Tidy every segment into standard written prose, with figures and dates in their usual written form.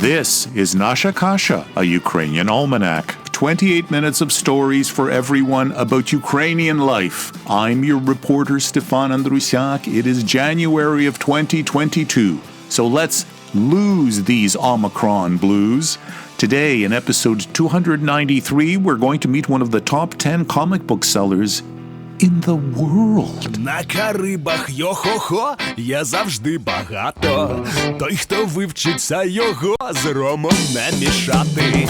This is Nasha Kasha, a Ukrainian almanac. 28 minutes of stories for everyone about Ukrainian life. I'm your reporter, Stefan Andrusiak. It is January of 2022. So let's lose these Omicron blues. Today, in episode 293, we're going to meet one of the top 10 comic book sellers in the world. На Карибах йо-хо-хо є завжди багато. Той, хто вивчиться його, з ромом не мішати.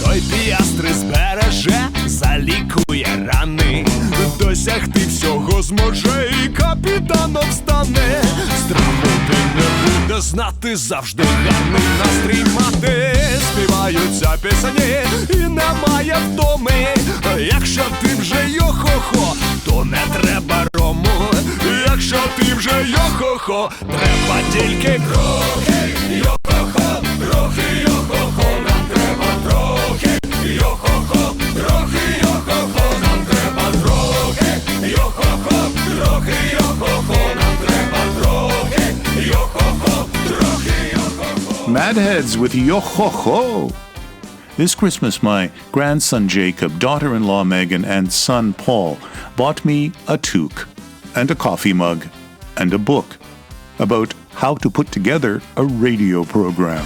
Той піастри збереже, залікує рани. Досягти всього зможе і капітаном стане. Стримути не буде знати, завжди гарний настрій мати. Співаються пісні і немає втоми. Якщо ти вже йо-хо-хо, то не треба рому. Якщо ти вже йо-хо-хо, треба тільки трохи йо-хо-хо, трохи йо-хо-хо, нам треба трохи йо-хо-хо, трохи йо-хо-хо, нам треба трохи йо-хо-хо, трохи йо-хо-хо, нам треба трохи йо-хо-хо, трохи йо-хо-хо. Madheads with yo-ho-ho. This Christmas, my grandson Jacob, daughter-in-law Megan, and son Paul bought me a toque and a coffee mug and a book about how to put together a radio program.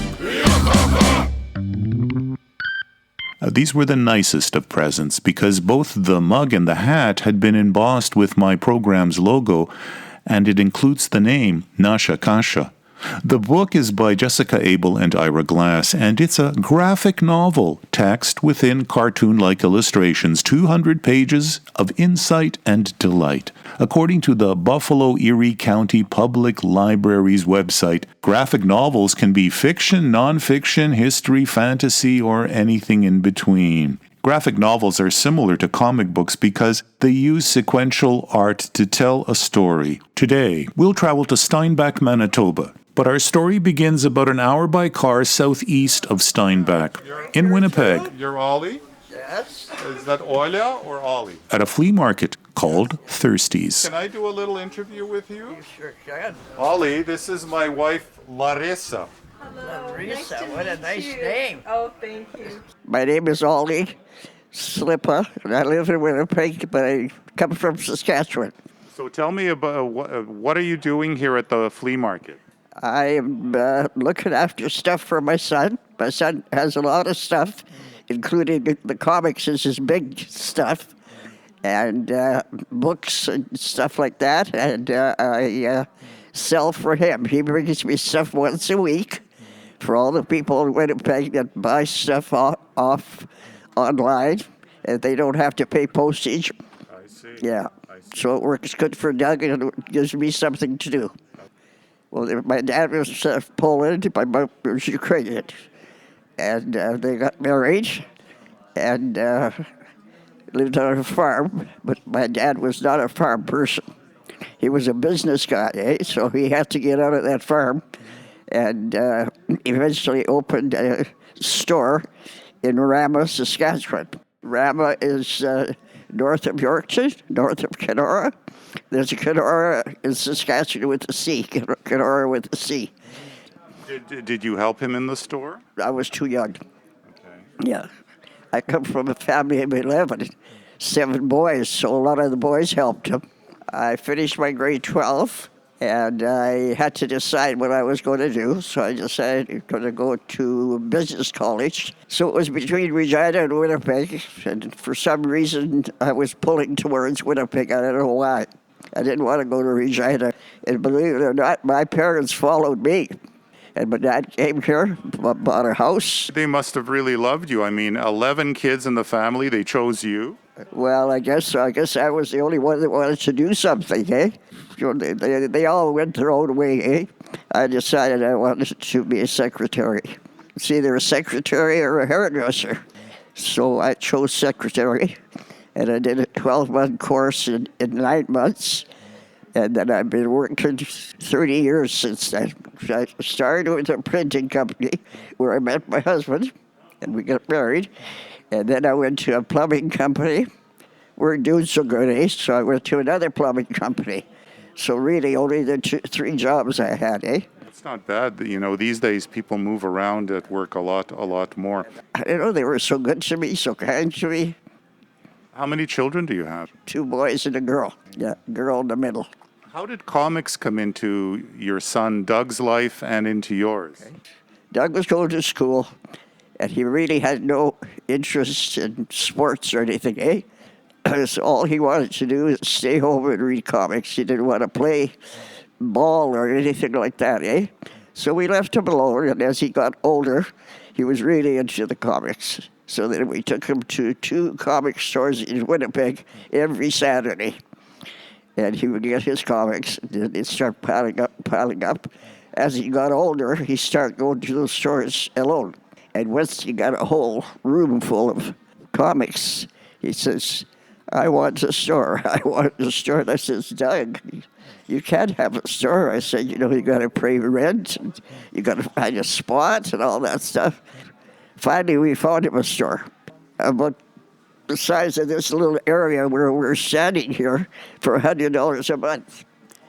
These were the nicest of presents because both the mug and the hat had been embossed with my program's logo, and it includes the name Nasha Kasha. The book is by Jessica Abel and Ira Glass, and it's a graphic novel, text within cartoon-like illustrations, 200 pages of insight and delight. According to the Buffalo Erie County Public Library's website, graphic novels can be fiction, nonfiction, history, fantasy, or anything in between. Graphic novels are similar to comic books because they use sequential art to tell a story. Today, we'll travel to Steinbach, Manitoba. But our story begins about an hour by car southeast of Steinbach, in Winnipeg. You're Ollie? Yes. Is that Olia or Ollie? At a flea market called Thirsties. Can I do a little interview with you? You sure can. Ollie, this is my wife, Larissa. Larissa, what a nice name. Oh, thank you. My name is Ollie Slippa, and I live in Winnipeg, but I come from Saskatchewan. So tell me about what are you doing here at the flea market? I am looking after stuff for my son. My son has a lot of stuff, including the comics is his big stuff, and books and stuff like that, and I sell for him. He brings me stuff once a week for all the people in Winnipeg that buy stuff off online, and they don't have to pay postage. I see. Yeah. I see. So it works good for Doug, and it gives me something to do. Well, my dad was Poland, my mom was Ukrainian, and they got married and lived on a farm, but my dad was not a farm person. He was a business guy, so he had to get out of that farm and eventually opened a store in Rama, Saskatchewan. Rama is north of Yorkton, north of Kenora. There's a Kenora in Saskatchewan with the sea, Kenora with the sea. Did you help him in the store? I was too young. Okay. Yeah. I come from a family of 11, 7 boys, so a lot of the boys helped him. I finished my grade 12, and I had to decide what I was going to do, so I decided I was going to go to business college. So it was between Regina and Winnipeg, and for some reason I was pulling towards Winnipeg. I don't know why. I didn't want to go to Regina, and believe it or not, my parents followed me. And my dad came here, bought a house. They must have really loved you. I mean, 11 kids in the family, they chose you. Well, I guess I was the only one that wanted to do something, eh? You know, they all went their own way, eh? I decided I wanted to be a secretary. It's either a secretary or a hairdresser. So I chose secretary, and I did a 12-month course in 9 months. And then I've been working 30 years since then. I started with a printing company where I met my husband, and we got married. And then I went to a plumbing company. We're doing so good, eh? So I went to another plumbing company. So really only the 3 jobs I had, eh? It's not bad. You know, these days people move around at work a lot more. You know, they were so good to me, so kind to me. How many children do you have? 2 boys and a girl. Yeah, girl in the middle. How did comics come into your son Doug's life and into yours? Doug was going to school, and he really had no interest in sports or anything, eh? So all he wanted to do is stay home and read comics. He didn't want to play ball or anything like that, eh? So we left him alone, and as he got older, he was really into the comics. So then we took him to 2 comic stores in Winnipeg every Saturday. And he would get his comics, and they'd start piling up. As he got older, he started going to those stores alone. And once he got a whole room full of comics, he says, I want a store. I want a store. And I says, Doug, you can't have a store. I said, you know, you got to pay rent, and you got to find a spot and all that stuff. Finally, we found him a store. About the size of this little area where we're standing here for $100 a month.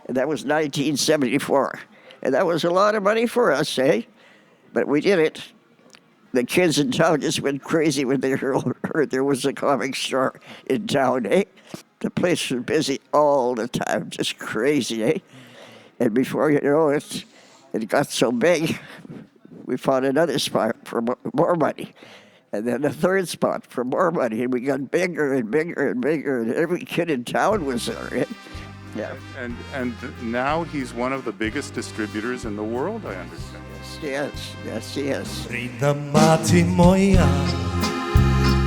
And that was 1974. And that was a lot of money for us, eh? But we did it. The kids in town just went crazy when they heard there was a comic store in town, eh? The place was busy all the time, just crazy, eh? And before you know it, it got so big, we found another spot for more money. And then a third spot for more money. And we got bigger and bigger and bigger. And every kid in town was there. Right? Yeah. And now he's one of the biggest distributors in the world, I understand. Yes, he is. Рідна мати моя,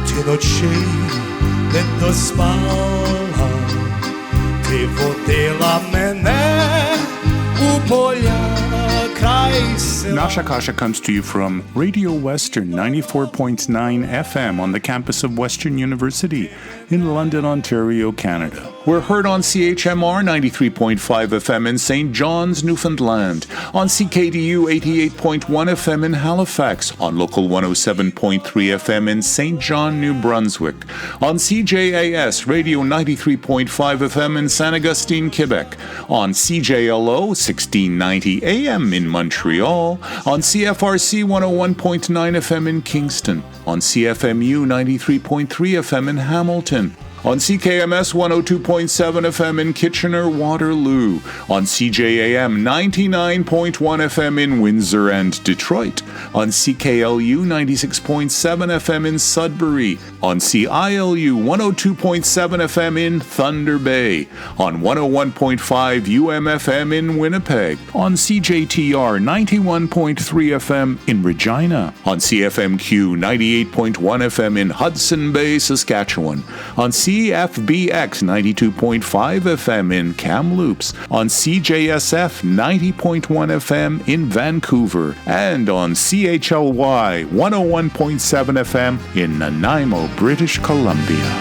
ти ночей не доспала, ти водила мене у поля. Nasha Kasha comes to you from Radio Western 94.9 FM on the campus of Western University in London, Ontario, Canada. We're heard on CHMR 93.5 FM in St. John's, Newfoundland, on CKDU 88.1 FM in Halifax, on Local 107.3 FM in St. John, New Brunswick, on CJAS Radio 93.5 FM in Saint Augustine, Quebec, on CJLO 1690 AM in Montreal, on CFRC 101.9 FM in Kingston, on CFMU 93.3 FM in Hamilton, on CKMS 102.7 FM in Kitchener-Waterloo, on CJAM 99.1 FM in Windsor and Detroit, on CKLU 96.7 FM in Sudbury, on CILU 102.7 FM in Thunder Bay, on 101.5 UMFM in Winnipeg, on CJTR 91.3 FM in Regina, on CFMQ 98.1 FM in Hudson Bay, Saskatchewan, on CFBX 92.5 FM in Kamloops, on CJSF 90.1 FM in Vancouver, and on CHLY 101.7 FM in Nanaimo, British Columbia.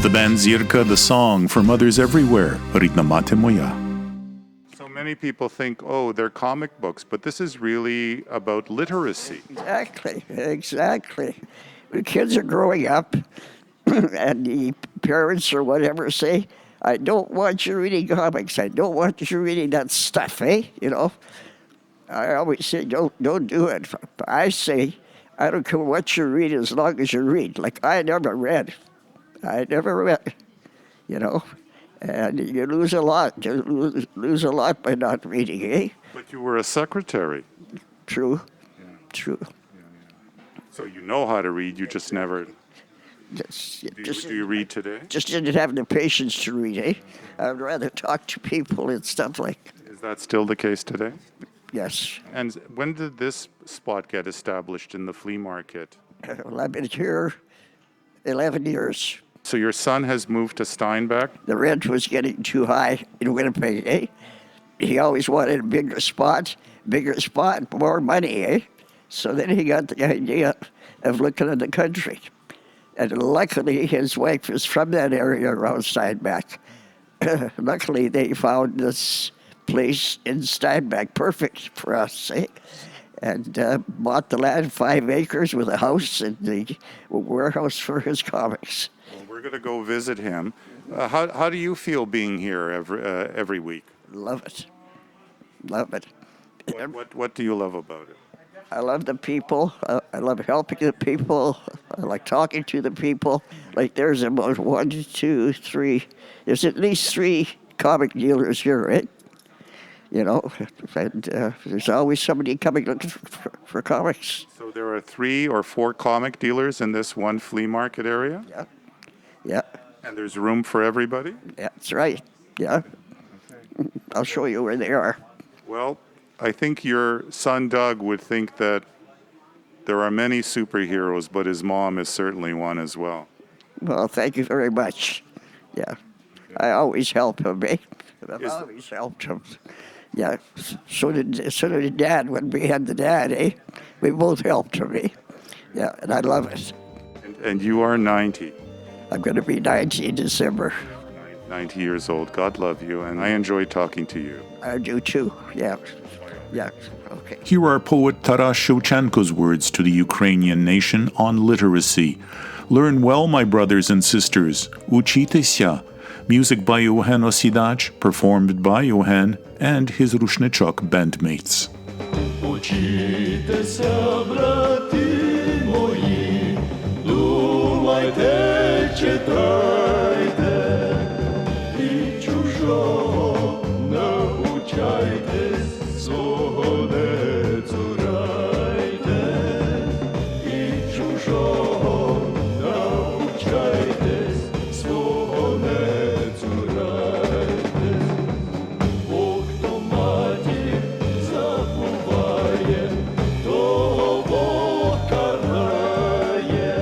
The band Zirka, the song for mothers everywhere, Ritna Mate Moya. So many people think, oh, they're comic books, but this is really about literacy. Exactly. The kids are growing up, and the parents or whatever say, I don't want you reading comics. I don't want you reading that stuff, eh? You know? I always say, don't do it. I say, I don't care what you read as long as you read. Like, I never read, you know? And you lose a lot. You lose a lot by not reading, eh? But you were a secretary. True. Yeah. True. So you know how to read, you just never... Do you read today? Just didn't have the patience to read, eh? I would rather talk to people and stuff like. Is that still the case today? Yes. And when did this spot get established in the flea market? Well, I've been here 11 years. So your son has moved to Steinbach? The rent was getting too high in Winnipeg, eh? He always wanted a bigger spot, more money, eh? So then he got the idea of looking at the country. And luckily, his wife is from that area around Steinbach. Luckily, they found this place in Steinbach perfect for us, eh? And bought the land, 5 acres with a house and the warehouse for his comics. Well, we're going to go visit him. How do you feel being here every week? Love it. Love it. What do you love about it? I love the people. I love helping the people. I like talking to the people. Like there's about 1, 2, 3. There's at least 3 comic dealers here, right? You know, and there's always somebody coming looking for comics. So there are 3 or 4 comic dealers in this one flea market area? Yeah, yeah, And there's room for everybody? yeah, that's right. Yeah, I'll show you where they are. Well, I think your son Doug would think that there are many superheroes, but his mom is certainly one as well. Well, thank you very much. Yeah, I always help him, eh? I've Is- always helped him. Yeah, so did Dad when we had the dad, eh? We both helped him, eh? Yeah, and I love it. And you are 90, I'm going to be 90 in December. 90 years old. God love you, and I enjoy talking to you. I do too. Yeah, yeah. Okay. Here are poet Taras Shevchenko's words to the Ukrainian nation on literacy. Learn well, my brothers and sisters. Учітеся. Music by Євген Осідач, performed by Євген and his Рушничок bandmates. Учітеся, брати мої, думайте, читайте, і чужого навчайтесь, свого не цурайте, і чужого навчайтесь, свого не цурайте. Бог то матір забуває, того Бог карає.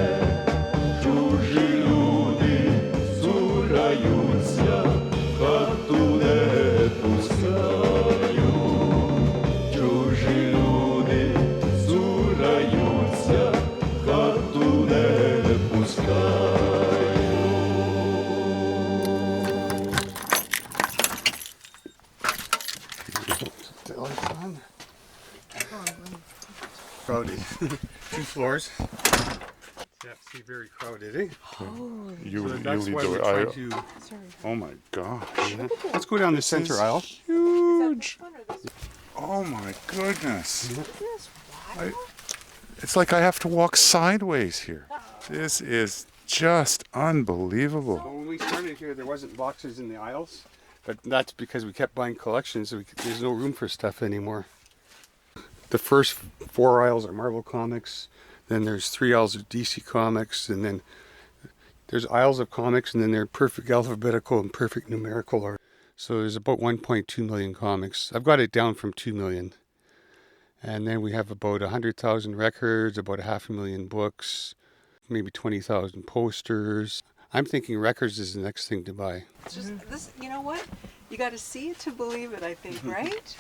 Чужі люди цураються, хату не пускають. Чужі люди цураються, хату не пускають. Crowded. 2 floors. Yeah, see, very crowded, eh? You So that's lead why the we're way. trying to. Oh my gosh. Let's go down the center is aisle. Huge. Oh my goodness. It's like I have to walk sideways here. This is just unbelievable. Well, when we started here, there wasn't boxes in the aisles, but that's because we kept buying collections. So there's no room for stuff anymore. The first 4 aisles are Marvel comics. Then there's 3 aisles of DC comics, and then there's aisles of comics, and then they're perfect alphabetical and perfect numerical order. So there's about 1.2 million comics. I've got it down from 2 million. And then we have about 100,000 records, about 500,000 books, maybe 20,000 posters. I'm thinking records is the next thing to buy. It's just this, you know what? You got to see it to believe it, I think, right?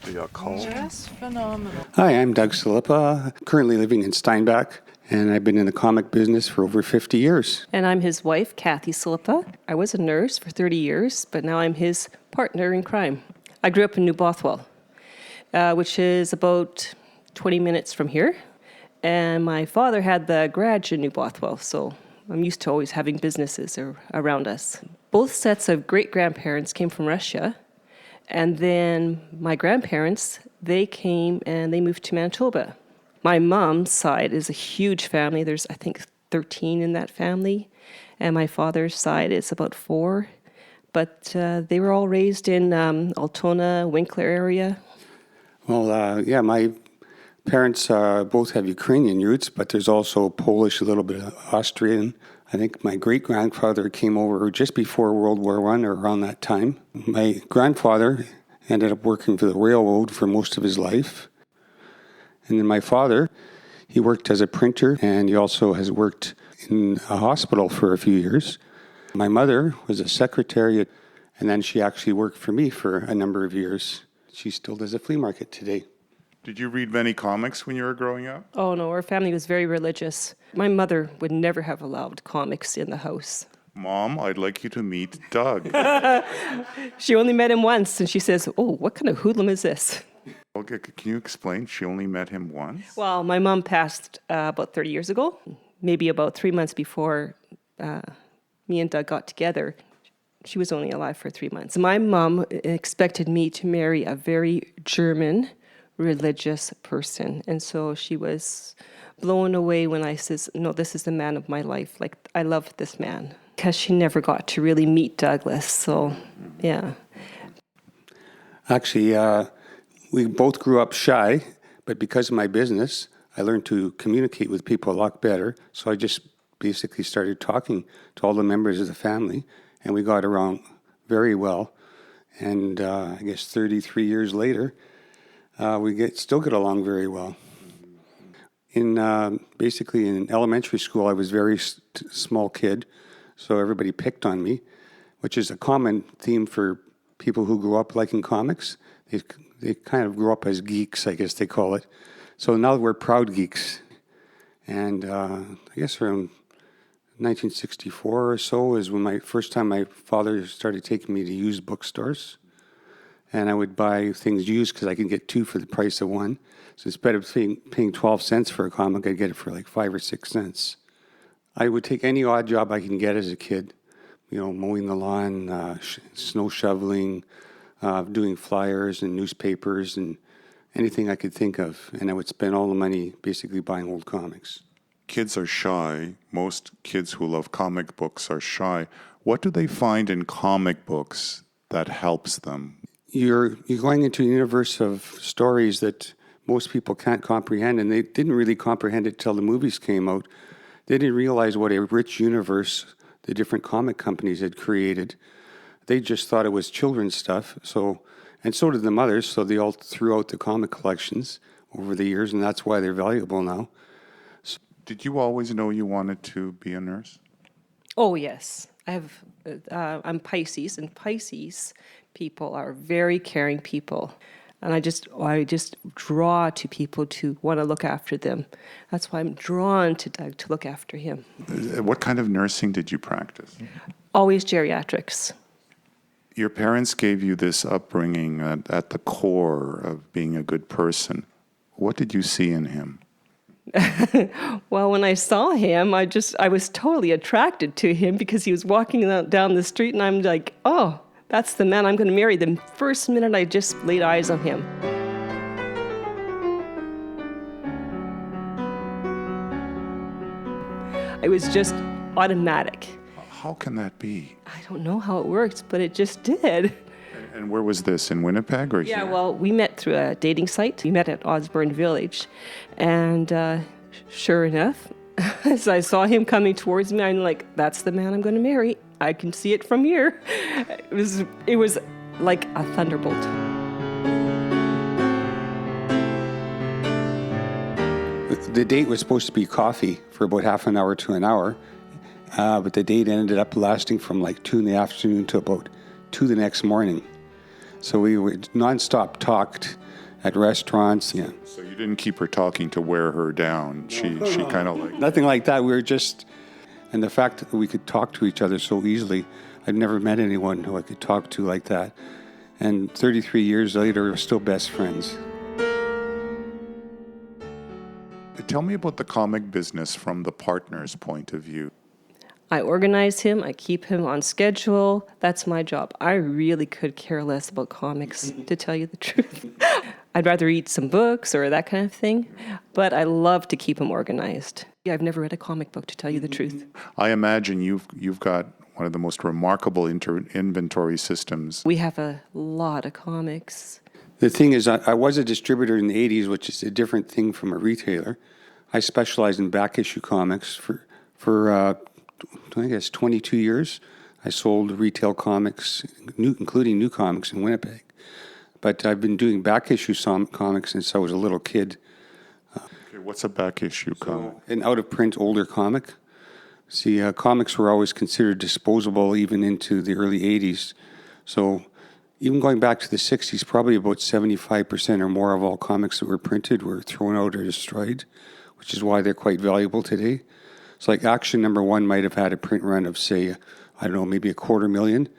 The occult. Just phenomenal. Hi, I'm Doug Supila, currently living in Steinbach, and I've been in the comic business for over 50 years. And I'm his wife, Kathy Slippa. I was a nurse for 30 years, but now I'm his partner in crime. I grew up in New Bothwell, which is about 20 minutes from here. And my father had the garage in New Bothwell, so I'm used to always having businesses around us. Both sets of great-grandparents came from Russia. And then my grandparents, they came and they moved to Manitoba. My mom's side is a huge family. There's, I think, 13 in that family. And my father's side is about 4. But they were all raised in Altona, Winkler area. Well, yeah, my parents both have Ukrainian roots, but there's also Polish, a little bit of Austrian. I think my great-grandfather came over just before World War I or around that time. My grandfather ended up working for the railroad for most of his life. And then my father, he worked as a printer, and he also has worked in a hospital for a few years. My mother was a secretary, and then she actually worked for me for a number of years. She still does a flea market today. Did you read many comics when you were growing up? Oh, no, our family was very religious. My mother would never have allowed comics in the house. Mom, I'd like you to meet Doug. She only met him once, and she says, oh, what kind of hoodlum is this? Okay, can you explain? She only met him once? Well, my mom passed about 30 years ago, maybe about 3 months before me and Doug got together. She was only alive for 3 months. My mom expected me to marry a very German, religious person. And so she was blown away when I says, no, this is the man of my life. Like, I love this man. Because she never got to really meet Douglas. So, yeah. Actually, we both grew up shy, but because of my business, I learned to communicate with people a lot better. So I just basically started talking to all the members of the family, and we got around very well. And I guess 33 years later, we still get along very well. Basically in elementary school, I was a very small kid, so everybody picked on me, which is a common theme for people who grew up liking comics. They kind of grew up as geeks, I guess they call it. So now we're proud geeks. And I guess around 1964 or so is when my first time my father started taking me to used bookstores. And I would buy things used because I could get two for the price of one. So instead of paying 12 cents for a comic, I'd get it for like 5 or 6 cents. I would take any odd job I can get as a kid, mowing the lawn, snow shoveling, doing flyers and newspapers and anything I could think of. And I would spend all the money basically buying old comics. Kids are shy. Most kids who love comic books are shy. What do they find in comic books that helps them? You're going into a universe of stories that most people can't comprehend, and they didn't really comprehend it till the movies came out. They didn't realize what a rich universe the different comic companies had created. They just thought it was children's stuff, and so did the mothers, so they all threw out the comic collections over the years, and that's why they're valuable now. Did you always know you wanted to be a nurse? Oh, yes. I'm Pisces, and Pisces people are very caring people. And I just draw to people to want to look after them. That's why I'm drawn to Doug, to look after him. What kind of nursing did you practice? Always geriatrics. Your parents gave you this upbringing at the core of being a good person. What did you see in him? Well, when I saw him, I was totally attracted to him because he was walking down the street, and I'm like, oh, that's the man I'm going to marry the first minute I just laid eyes on him. It was just automatic. How can that be? I don't know how it worked, but it just did. And where was this, in Winnipeg or here? Yeah, well, we met through a dating site. We met at Osborne Village. And sure enough, as I saw him coming towards me, I'm like, that's the man I'm going to marry. I can see it from here. It was like a thunderbolt. The date was supposed to be coffee for about half an hour to an hour, but the date ended up lasting from like 2 in the afternoon to about 2 the next morning. So we would nonstop talked at restaurants. Yeah. So you didn't keep her talking to wear her down. She kind of like... Nothing like that. We were just... And the fact that we could talk to each other so easily, I'd never met anyone who I could talk to like that. And 33 years later, we're still best friends. Tell me about the comic business from the partner's point of view. I organize him. I keep him on schedule. That's my job. I really could care less about comics, to tell you the truth. I'd rather eat some books or that kind of thing. But I love to keep him organized. I've never read a comic book, to tell you the truth. I imagine you've got one of the most remarkable inventory systems. We have a lot of comics. The thing is, I was a distributor in the 80s, which is a different thing from a retailer. I specialized in back issue comics for I guess 22 years. I sold retail comics, including new comics in Winnipeg. But I've been doing back issue comics since I was a little kid. Okay, what's a back issue comic? An out-of-print older comic. See, comics were always considered disposable even into the early 80s. So even going back to the 60s, probably about 75% or more of all comics that were printed were thrown out or destroyed, which is why they're quite valuable today. So like Action #1 might have had a print run of, say, I don't know, maybe 250,000,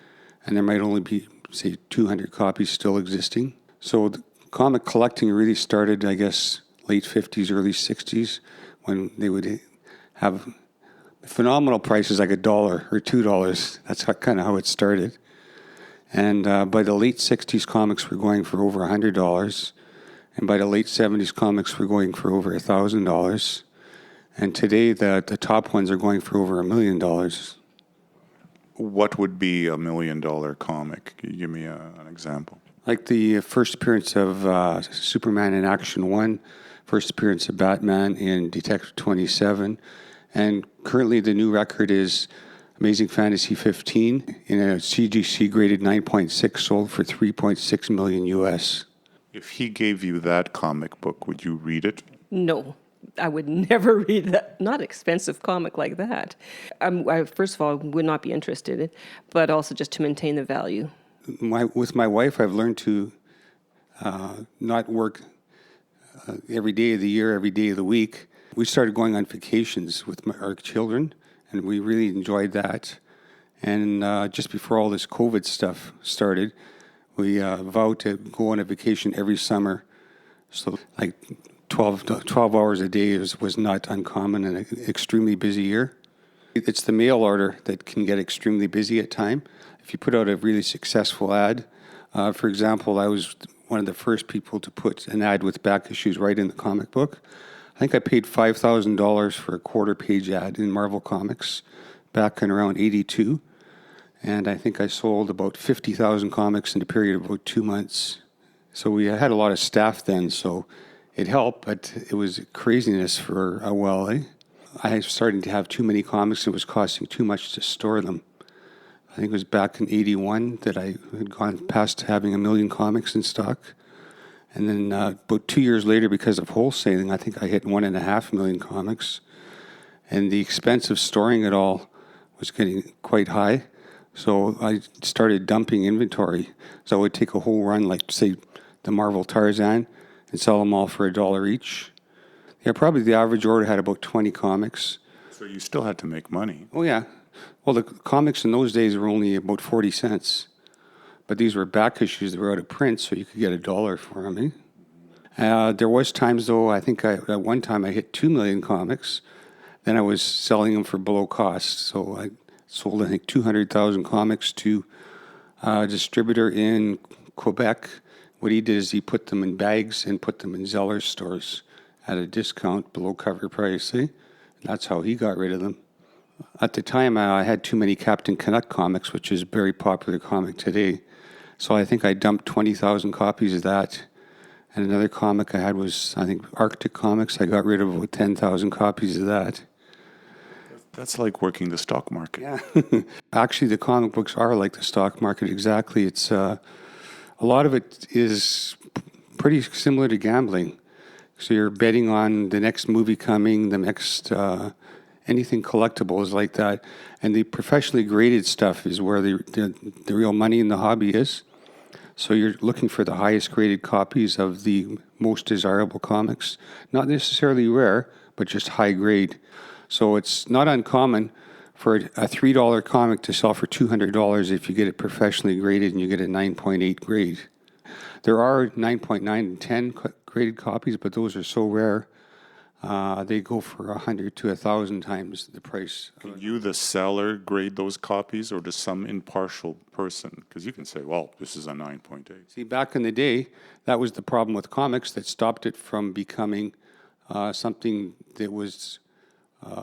and there might only be, say, 200 copies still existing. So the comic collecting really started, I guess, late 50s, early 60s, when they would have phenomenal prices like $1 or $2. That's kind of how it started. And by the late 60s, comics were going for over $100. And by the late 70s, comics were going for over $1,000. And today, the top ones are going for over $1 million. What would be $1 million comic? Can you give me an example? Like the first appearance of Superman in Action 1, first appearance of Batman in Detective 27, and currently the new record is Amazing Fantasy 15 in a CGC graded 9.6, sold for 3.6 million US. If he gave you that comic book, would you read it? No, I would never read that. Not expensive comic like that. I first of all would not be interested in it, but also just to maintain the value. With my wife, I've learned to not work every day of the year, every day of the week. We started going on vacations with our children, and we really enjoyed that. And just before all this COVID stuff started, we vowed to go on a vacation every summer. So like 12 hours a day was not uncommon in an extremely busy year. It's the mail order that can get extremely busy at time. If you put out a really successful ad, for example, I was one of the first people to put an ad with back issues right in the comic book. I think I paid $5,000 for a quarter-page ad in Marvel Comics back in around '82. And I think I sold about 50,000 comics in a period of about 2 months. So we had a lot of staff then, so it helped, but it was craziness for a while. I was starting to have too many comics. It was costing too much to store them. I think it was back in '81 that I had gone past having 1 million comics in stock. And then about 2 years later, because of wholesaling, I think I hit 1.5 million comics. And the expense of storing it all was getting quite high. So I started dumping inventory. So I would take a whole run, like say the Marvel Tarzan, and sell them all for $1 each. Yeah, probably the average order had about 20 comics. So you still had to make money. Oh, yeah. Well, the comics in those days were only about 40 cents. But these were back issues that were out of print, so you could get $1 for them. There was times, though, I think at one time I hit 2 million comics. Then I was selling them for below cost. So I sold, I think, 200,000 comics to a distributor in Quebec. What he did is he put them in bags and put them in Zeller's stores at a discount below cover price. And that's how he got rid of them. At the time, I had too many Captain Canuck comics, which is a very popular comic today. So I think I dumped 20,000 copies of that. And another comic I had was, I think, Arctic Comics. I got rid of about 10,000 copies of that. That's like working the stock market. Yeah. Actually, the comic books are like the stock market, exactly. It's a lot of it is pretty similar to gambling. So you're betting on the next movie coming, the next anything collectible is like that. And the professionally graded stuff is where the real money in the hobby is. So you're looking for the highest graded copies of the most desirable comics. Not necessarily rare, but just high grade. So it's not uncommon for a $3 comic to sell for $200 if you get it professionally graded and you get a 9.8 grade. There are 9.9 and 10 graded copies, but those are so rare. They go for 100 to 1,000 times the price. Can you, the seller, grade those copies, or does some impartial person? Because you can say, well, this is a 9.8. See, back in the day, that was the problem with comics that stopped it from becoming something that was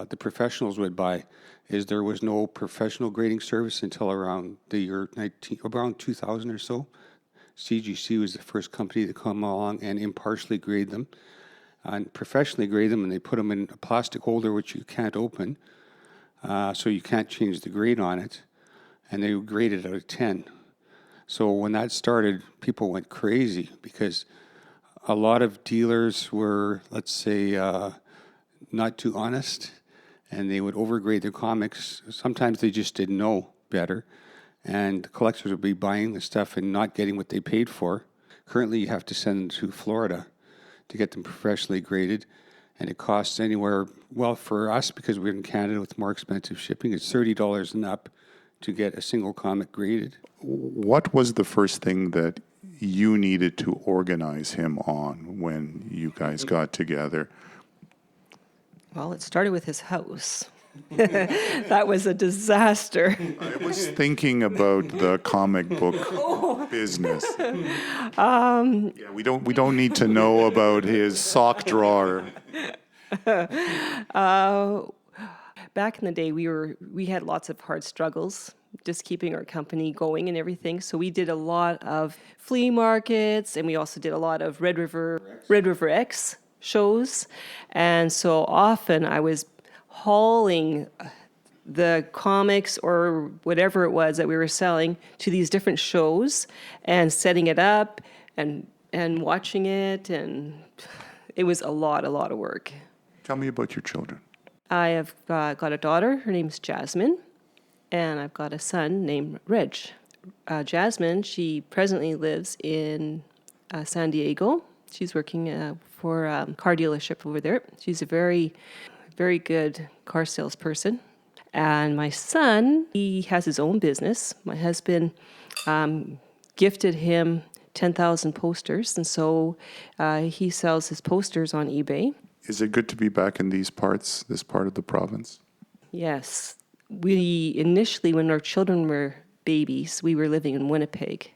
the professionals would buy. Is there was no professional grading service until around the year around 2000 or so. CGC was the first company to come along and impartially grade them. And professionally grade them, and they put them in a plastic holder which you can't open, so you can't change the grade on it, and they grade it out of 10. So when that started, people went crazy because a lot of dealers were, let's say, not too honest, and they would overgrade their comics. Sometimes they just didn't know better, and collectors would be buying the stuff and not getting what they paid for. Currently, you have to send them to Florida to get them professionally graded, and it costs anywhere, well, for us, because we're in Canada with more expensive shipping, it's $30 and up to get a single comic graded. What was the first thing that you needed to organize him on when you guys got together? Well, it started with his house. That was a disaster. I was thinking about the comic book business. Yeah, we don't need to know about his sock drawer. Back in the day, we had lots of hard struggles, just keeping our company going and everything. So we did a lot of flea markets, and we also did a lot of Red River X shows. And so often I was hauling the comics or whatever it was that we were selling to these different shows and setting it up and watching it, and it was a lot of work. Tell me about your children. I have got a daughter, her name's Jasmine, and I've got a son named Reg. Jasmine, she presently lives in San Diego. She's working for a car dealership over there. She's a very, very good car salesperson. And my son, he has his own business. My husband gifted him 10,000 posters, and so he sells his posters on eBay. Is it good to be back in this part of the province? Yes. We initially, when our children were babies, we were living in Winnipeg.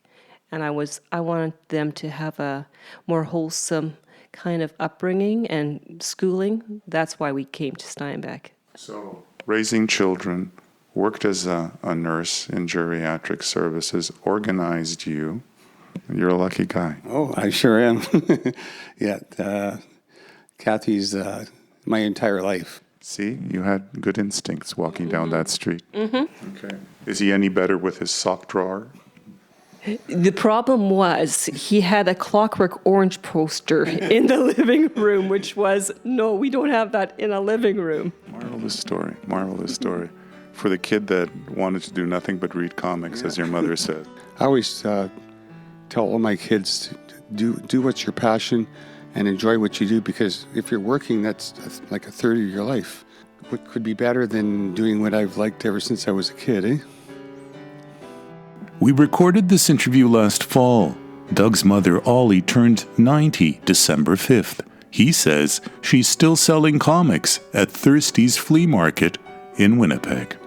And I wanted them to have a more wholesome kind of upbringing and schooling. That's why we came to Steinbach. So, raising children, worked as a nurse in geriatric services, organized you. You're a lucky guy. Oh, I sure am. Yeah, Kathy's my entire life. See, you had good instincts walking down that street. Okay. Is he any better with his sock drawer? The problem was he had a Clockwork Orange poster in the living room, which was, no, we don't have that in a living room. Marvelous story. Marvelous story. For the kid that wanted to do nothing but read comics, as your mother said. I always tell all my kids to do what's your passion and enjoy what you do, because if you're working, that's like a third of your life. What could be better than doing what I've liked ever since I was a kid, eh? We recorded this interview last fall. Doug's mother, Ollie, turned 90 December 5th. He says she's still selling comics at Thirsty's Flea Market in Winnipeg.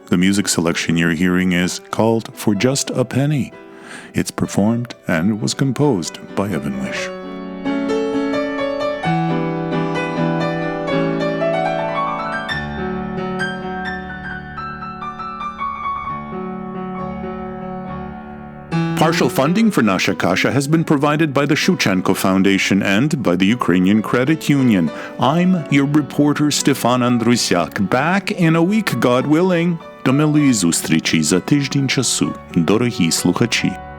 The music selection you're hearing is called For Just a Penny. It's performed and was composed by Evan Wish. Partial funding for Nasha Kasha has been provided by the Shevchenko Foundation and by the Ukrainian Credit Union. I'm your reporter Stefan Andrusiak. Back in a week, God willing. До милої зустрічі за тиждень часу, дорогі слухачі.